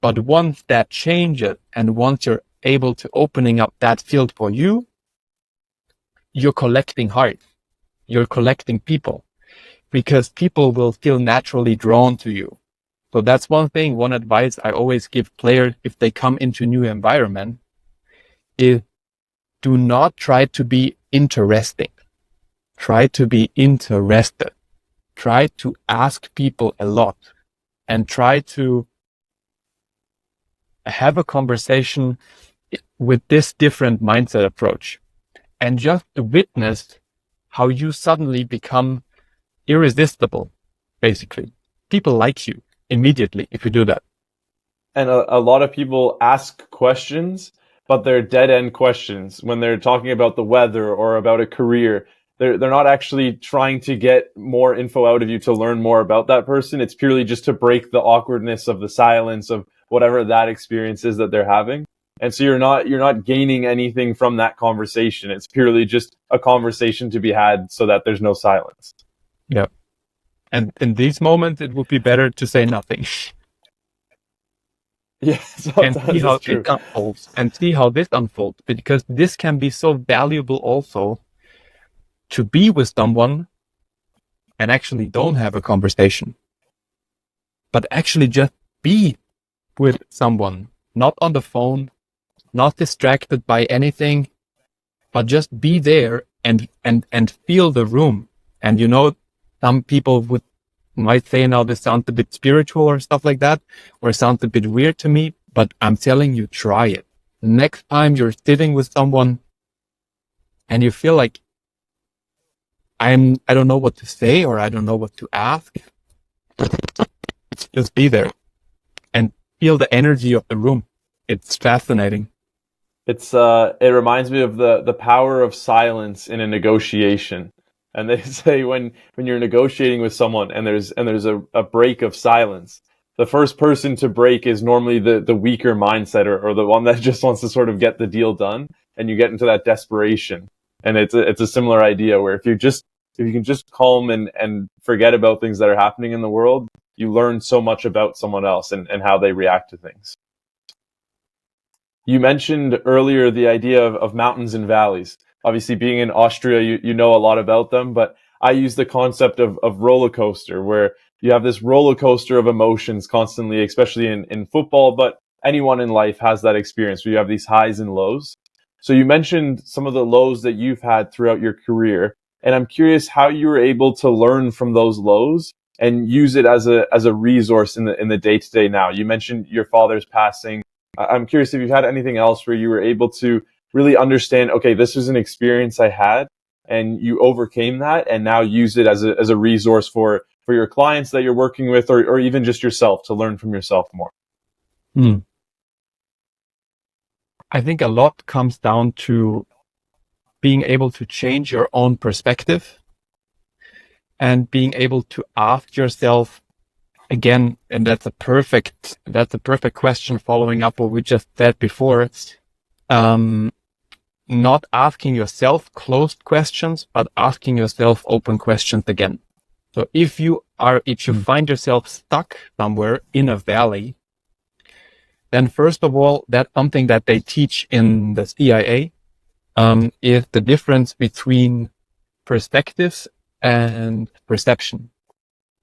But once that changes and once you're able to opening up that field for you, you're collecting hearts, you're collecting people, because people will feel naturally drawn to you. So that's one thing, one advice I always give players if they come into a new environment is do not try to be interesting. Try to be interested. Try to ask people a lot and try to have a conversation with this different mindset approach and just witness how you suddenly become irresistible, basically. People like you immediately if you do that. And a lot of people ask questions, but they're dead-end questions when they're talking about the weather or about a career. They're not actually trying to get more info out of you to learn more about that person. It's purely just to break the awkwardness of the silence of whatever that experience is that they're having. And so you're not gaining anything from that conversation. It's purely just a conversation to be had so that there's no silence. Yeah. And in these moments, it would be better to say nothing. Yeah, And see how it's true. it unfolds and see how this unfolds, because this can be so valuable also to be with someone and actually don't have a conversation, but actually just be with someone, not on the phone, not distracted by anything, but just be there and feel the room. And you know, some people might say now this sounds a bit spiritual or stuff like that, or sounds a bit weird to me, but I'm telling you, try it. Next time you're sitting with someone and you feel like I don't know what to say or I don't know what to ask, just be there and feel the energy of the room. It's fascinating. It reminds me of the power of silence in a negotiation. And they say when you're negotiating with someone and there's a break of silence, the first person to break is normally the weaker mindset or the one that just wants to sort of get the deal done, and you get into that desperation. And it's a similar idea where if you can just calm and forget about things that are happening in the world, you learn so much about someone else and how they react to things. You mentioned earlier the idea of mountains and valleys. Obviously, being in Austria, you know a lot about them, but I use the concept of roller coaster, where you have this roller coaster of emotions constantly, especially in football, but anyone in life has that experience where you have these highs and lows. So you mentioned some of the lows that you've had throughout your career, and I'm curious how you were able to learn from those lows and use it as a resource in the day-to-day now. You mentioned your father's passing. I'm curious if you've had anything else where you were able to really understand, okay, this was an experience I had and you overcame that and now use it as a resource for your clients that you're working with or even just yourself to learn from yourself more. I think a lot comes down to being able to change your own perspective and being able to ask yourself again, and that's a perfect question following up what we just said before. Not asking yourself closed questions, but asking yourself open questions again. So if you find yourself stuck somewhere in a valley, then first of all, that's something that they teach in the CIA, is the difference between perspectives and perception,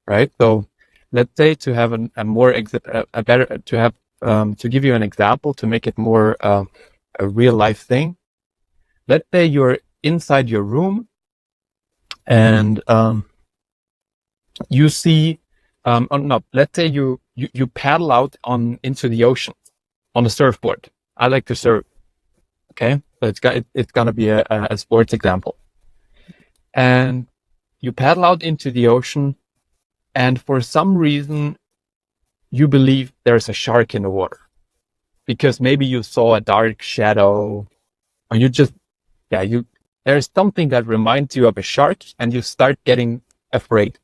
right? So let's say to have a better, to have, to give you an example, to make it more a real life thing. Let's say you're inside your room and you see, let's say you paddle out into the ocean on a surfboard. I like to surf. Okay, so it's gonna be a sports example. And you paddle out into the ocean, and for some reason you believe there's a shark in the water because maybe you saw a dark shadow, or there's something that reminds you of a shark, and you start getting afraid.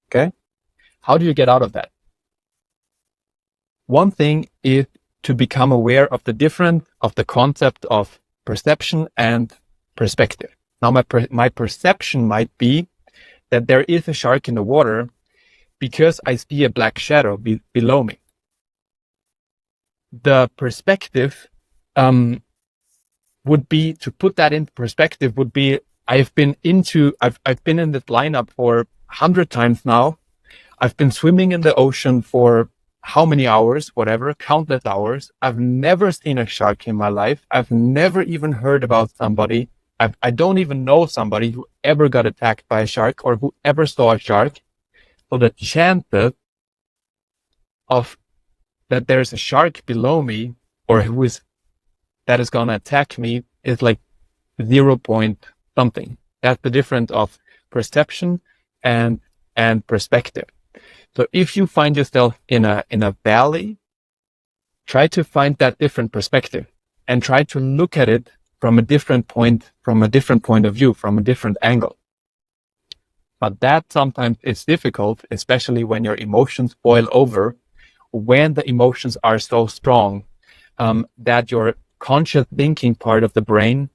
Okay, how do you get out of that? One thing is to become aware of the concept of perception and perspective. Now, my perception might be that there is a shark in the water because I see a black shadow below me. The perspective would be, to put that into perspective, would be, I've been in this lineup for 100 times now. I've been swimming in the ocean for how many hours, whatever, countless hours. I've never seen a shark in my life. I've never even heard about somebody. I don't even know somebody who ever got attacked by a shark or who ever saw a shark. So the chances of that there's a shark below me or that is going to attack me is like 0 point something. That's the difference of perception and perspective. So if you find yourself in a valley, try to find that different perspective and try to look at it from a different point of view, from a different angle. But that sometimes is difficult, especially when your emotions boil over, when the emotions are so strong that your conscious thinking part of the brain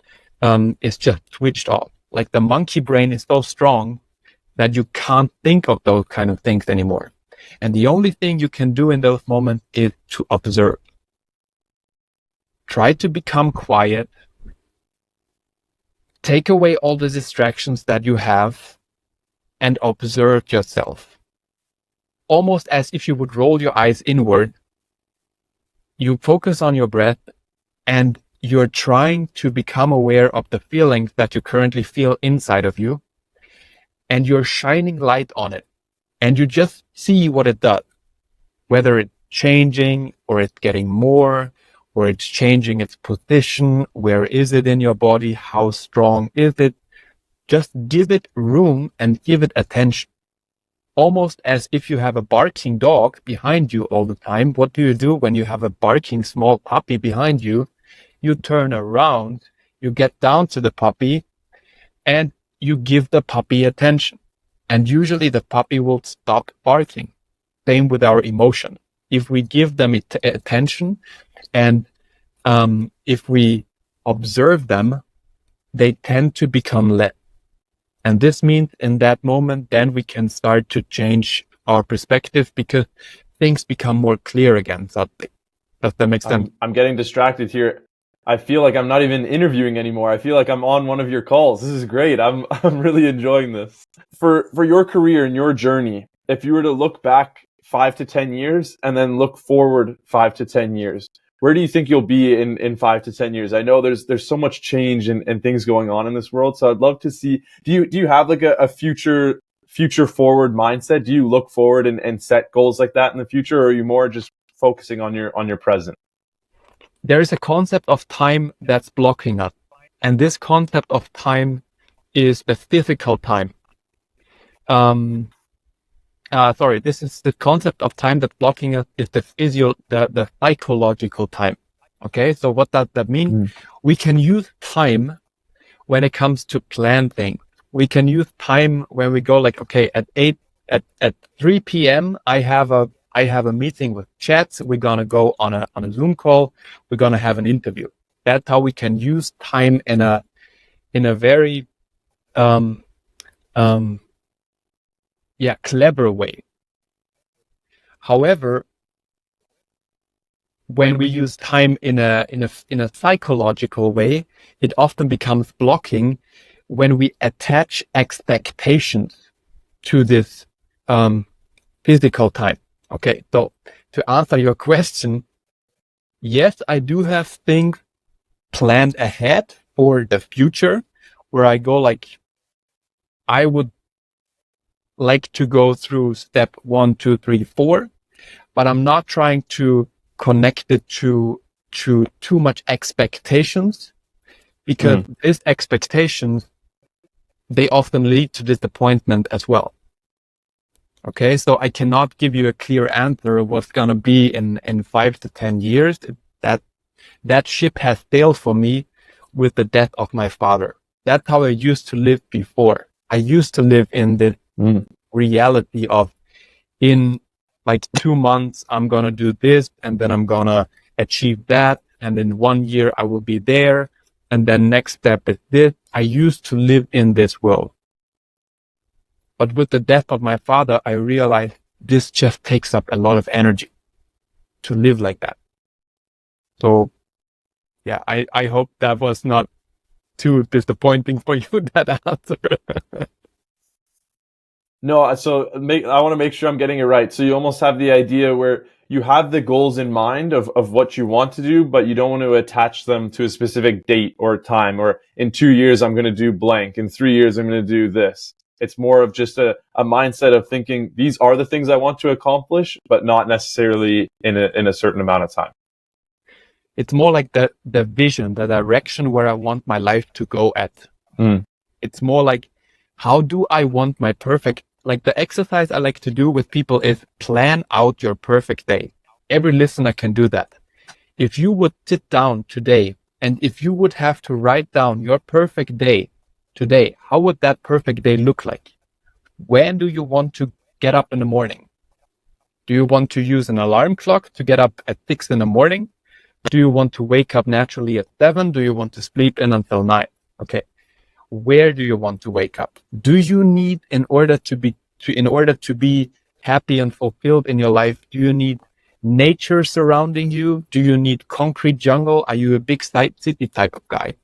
is just switched off. Like the monkey brain is so strong that you can't think of those kind of things anymore. And the only thing you can do in those moments is to observe. Try to become quiet. Take away all the distractions that you have and observe yourself. Almost as if you would roll your eyes inward. You focus on your breath and you're trying to become aware of the feelings that you currently feel inside of you. And you're shining light on it. And you just see what it does. Whether it's changing or it's getting more or it's changing its position. Where is it in your body? How strong is it? Just give it room and give it attention. Almost as if you have a barking dog behind you all the time. What do you do when you have a barking small puppy behind you? You turn around, you get down to the puppy, and you give the puppy attention. And usually the puppy will stop barking. Same with our emotion. If we give them attention and if we observe them, they tend to become less. And this means in that moment, then we can start to change our perspective because things become more clear again suddenly. Does that make sense? I'm getting distracted here. I feel like I'm not even interviewing anymore. I feel like I'm on one of your calls. This is great. I'm really enjoying this. For your career and your journey, if you were to look back 5 to 10 years and then look forward 5 to 10 years, where do you think you'll be in 5 to 10 years? I know there's so much change and things going on in this world. So I'd love to see, do you have like a future forward mindset? Do you look forward and set goals like that in the future, or are you more just focusing on your present? There is a concept of time that's blocking us. And this concept of time is the physical time. This is the concept of time that's blocking us is the psychological time. Okay, so what does that mean? We can use time when it comes to plan things. We can use time when we go like, okay, at 3 p.m. I have a meeting with chats. We're gonna go on a Zoom call. We're gonna have an interview. That's how we can use time in a very clever way. However, when we use time in a psychological way, it often becomes blocking when we attach expectations to this physical time. Okay, so to answer your question, yes, I do have things planned ahead for the future where I go like, I would like to go through step 1, 2, 3, 4, but I'm not trying to connect it to too much expectations, because these expectations, they often lead to disappointment as well. Okay, so I cannot give you a clear answer of what's going to be in 5 to 10 years. That ship has sailed for me with the death of my father. That's how I used to live before. I used to live in the reality of, in like 2 months, I'm going to do this, and then I'm going to achieve that. And in 1 year, I will be there. And then next step is this. I used to live in this world. But with the death of my father, I realized this just takes up a lot of energy to live like that. So yeah, I hope that was not too disappointing for you, that answer. No, so I want to make sure I'm getting it right. So you almost have the idea where you have the goals in mind of what you want to do, but you don't want to attach them to a specific date or time, or in 2 years, I'm going to do blank. In 3 years, I'm going to do this. It's more of just a mindset of thinking, these are the things I want to accomplish, but not necessarily in a certain amount of time. It's more like the vision, the direction where I want my life to go at. It's more like, how do I want my perfect, like the exercise I like to do with people is plan out your perfect day. Every listener can do that. If you would sit down today, and if you would have to write down your perfect day today, how would that perfect day look like? When do you want to get up in the morning? Do you want to use an alarm clock to get up at 6 in the morning? Do you want to wake up naturally at 7? Do you want to sleep in until 9? Okay. Where do you want to wake up? Do you need, in order to be happy and fulfilled in your life, do you need nature surrounding you? Do you need concrete jungle? Are you a big city type of guy?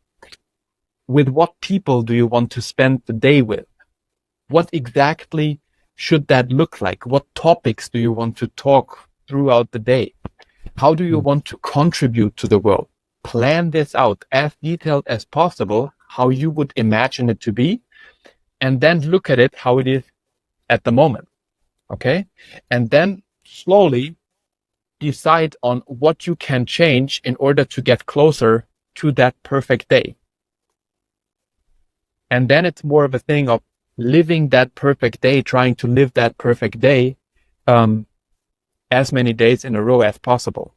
With what people do you want to spend the day with? What exactly should that look like? What topics do you want to talk throughout the day? How do you want to contribute to the world? Plan this out as detailed as possible, how you would imagine it to be, and then look at it how it is at the moment. Okay? And then slowly decide on what you can change in order to get closer to that perfect day. And then it's more of a thing of living that perfect day, trying to live that perfect day as many days in a row as possible.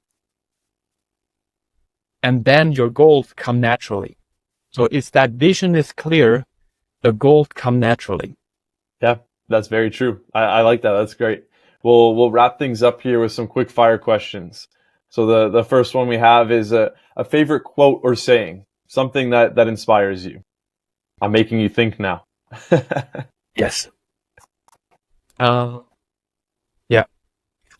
And then your goals come naturally. So if that vision is clear, the goals come naturally. Yeah, that's very true. I like that. That's great. We'll wrap things up here with some quick fire questions. So the first one we have is a favorite quote or saying, something that inspires you. I'm making you think now. Yes. Yeah.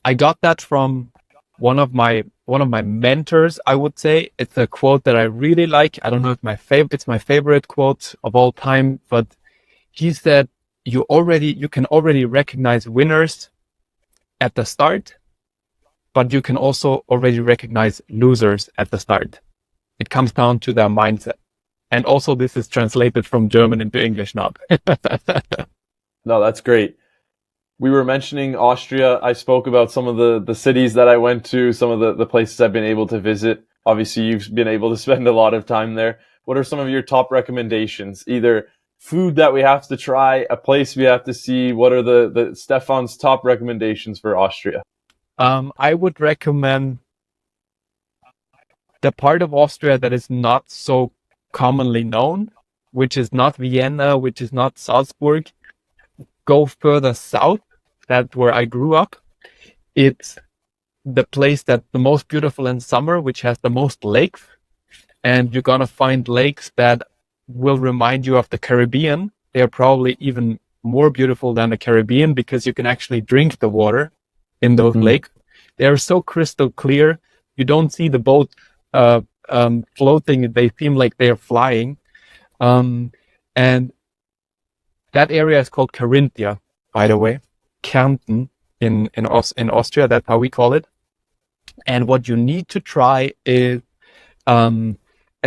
I got that from one of my mentors, I would say. It's a quote that I really like. I don't know if it's my favorite quote of all time, but he said, you can already recognize winners at the start, but you can also already recognize losers at the start. It comes down to their mindset. And also this is translated from German into English now. No, that's great. We were mentioning Austria. I spoke about some of the cities that I went to, some of the places I've been able to visit. Obviously, you've been able to spend a lot of time there. What are some of your top recommendations? Either food that we have to try, a place we have to see. What are the Stefan's top recommendations for Austria? I would recommend the part of Austria that is not so commonly known, which is not Vienna, which is not Salzburg. Go further south. That's where I grew up. It's the place that's the most beautiful in summer, which has the most lakes. And you're going to find lakes that will remind you of the Caribbean. They're probably even more beautiful than the Caribbean because you can actually drink the water in those lakes. They're so crystal clear. You don't see the boat floating. They seem like they're flying. And that area is called Carinthia, by the way, Kärnten. in Austria. That's how we call it. And what you need to try is a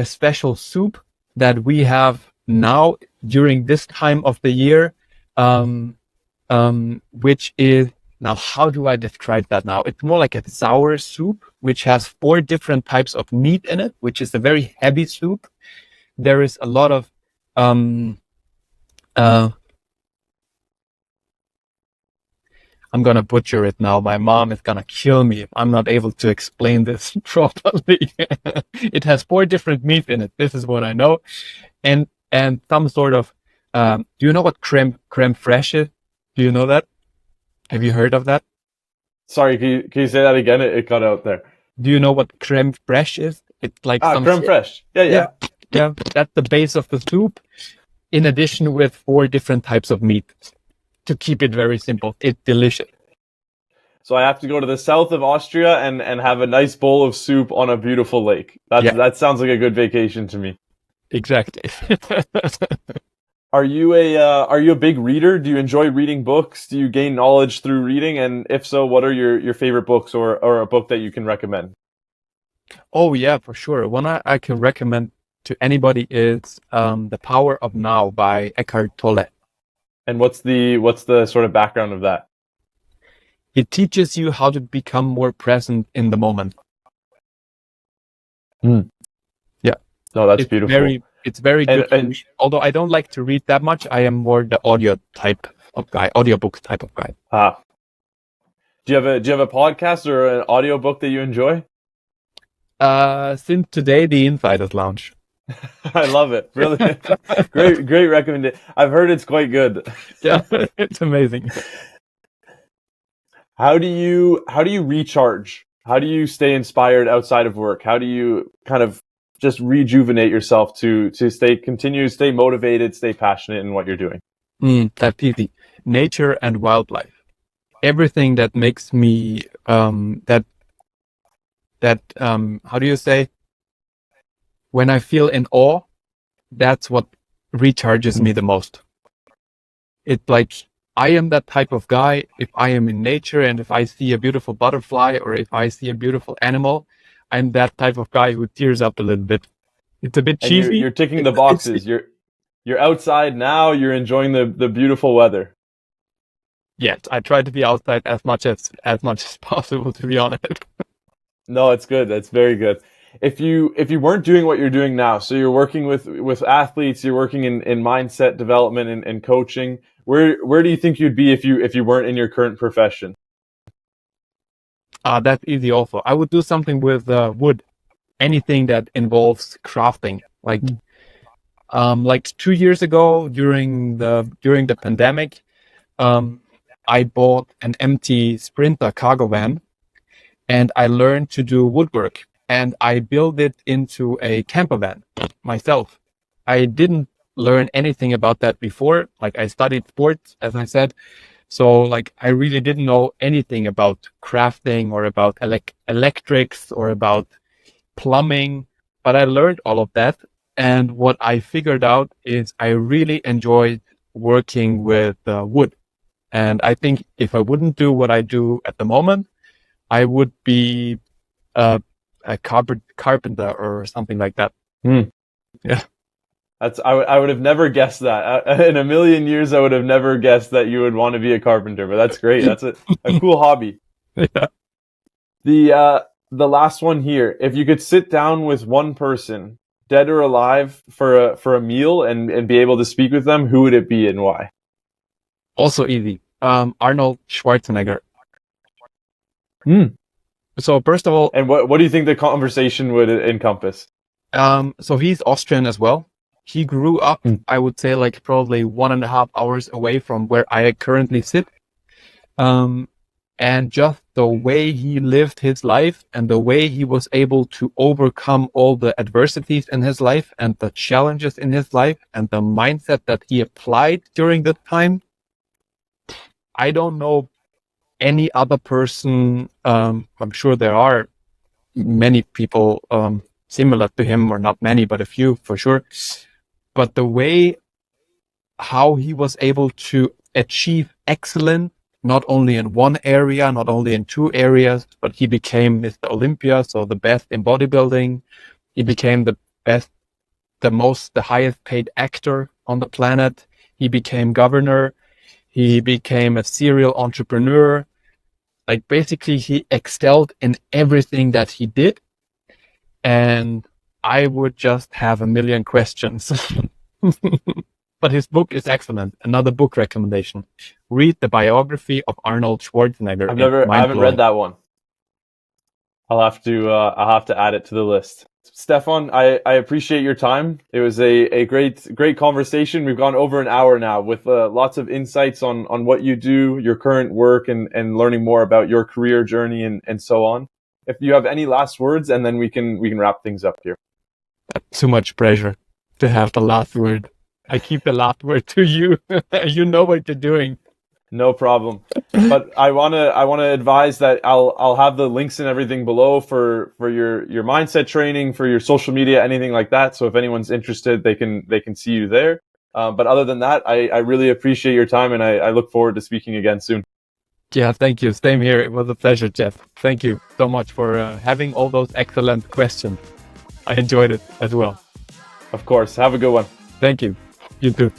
special soup that we have now during this time of the year, which is, now how do I describe that now? It's more like a sour soup, which has 4 different types of meat in it, which is a very heavy soup. There is a lot of I'm gonna butcher it now. My mom is gonna kill me if I'm not able to explain this properly. It has 4 different meats in it. This is what I know, and some sort of. Do you know what creme fraiche is? Do you know that? Have you heard of that? Sorry, can you say that again? It cut out there. Do you know what creme fraiche is? It's like some creme fraiche. Yeah. That's the base of the soup. In addition, with 4 different types of meat. To keep it very simple, it's delicious. So I have to go to the south of Austria and have a nice bowl of soup on a beautiful lake. That sounds like a good vacation to me. Exactly. Are you a big reader? Do you enjoy reading books? Do you gain knowledge through reading? And if so, what are your favorite books or a book that you can recommend? Oh yeah, for sure. One I can recommend to anybody is The Power of Now by Eckhart Tolle. And what's the sort of background of that? It teaches you how to become more present in the moment. Yeah. No, that's beautiful. It's very good to read. Although I don't like to read that much, I am more the audiobook type of guy. Do you have a podcast or an audiobook that you enjoy? Since today, The Insider's Lounge. I love it. Really great recommendation. I've heard it's quite good. Yeah, it's amazing. How do you recharge? How do you stay inspired outside of work? How do you kind of just rejuvenate yourself to stay motivated, stay passionate in what you're doing? That's easy. Nature and wildlife. Everything that makes me how do you say? When I feel in awe, that's what recharges me the most. It's like I am that type of guy. If I am in nature and if I see a beautiful butterfly or if I see a beautiful animal, I'm that type of guy who tears up a little bit. It's a bit cheesy. You're ticking the boxes. You're outside now. You're enjoying the beautiful weather. Yes, I try to be outside as much as possible, to be honest. No, it's good. That's very good. If you weren't doing what you're doing now, so you're working with athletes, you're working in mindset development and coaching, where do you think you'd be if you weren't in your current profession? That's easy also. I would do something with wood, anything that involves crafting. Like 2 years ago during the pandemic, I bought an empty Sprinter cargo van and I learned to do woodwork. And I built it into a camper van myself. I didn't learn anything about that before. Like I studied sports, as I said. So like I really didn't know anything about crafting or about electrics or about plumbing, but I learned all of that. And what I figured out is I really enjoyed working with wood. And I think if I wouldn't do what I do at the moment, I would be a carpenter or something like that. Yeah. I would have never guessed that. In a million years, I would have never guessed that you would want to be a carpenter, but that's great. That's a cool hobby. Yeah. The last one here. If you could sit down with one person, dead or alive, for a meal and be able to speak with them, who would it be and why? Also easy. Arnold Schwarzenegger. So first of all, and what do you think the conversation would encompass? So he's Austrian as well. He grew up, I would say, like probably 1.5 hours away from where I currently sit. And just the way he lived his life and the way he was able to overcome all the adversities in his life and the challenges in his life and the mindset that he applied during that time. I don't know any other person. I'm sure there are many people similar to him, or not many, but a few for sure. But the way how he was able to achieve excellence not only in one area, not only in two areas, but he became Mr. Olympia, so the best in bodybuilding. He became the best, the highest paid actor on the planet. He became governor. He became a serial entrepreneur. Like basically he excelled in everything that he did. And I would just have a million questions. But his book is excellent. Another book recommendation. Read the biography of Arnold Schwarzenegger. I haven't read that one. I'll have to add it to the list. Stefan, I appreciate your time. It was a great conversation. We've gone over an hour now with lots of insights on what you do, your current work, and learning more about your career journey and so on. If you have any last words, and then we can wrap things up here. Too much pressure to have the last word. I keep the last word to you. You know what you're doing. No problem. But I wanna advise that I'll have the links and everything below for your mindset training, for your social media, anything like that. So if anyone's interested, they can see you there. But other than that, I really appreciate your time, and I look forward to speaking again soon. Yeah, thank you. Same here. It was a pleasure, Jeff. Thank you so much for having all those excellent questions. I enjoyed it as well. Of course. Have a good one. Thank you. You too.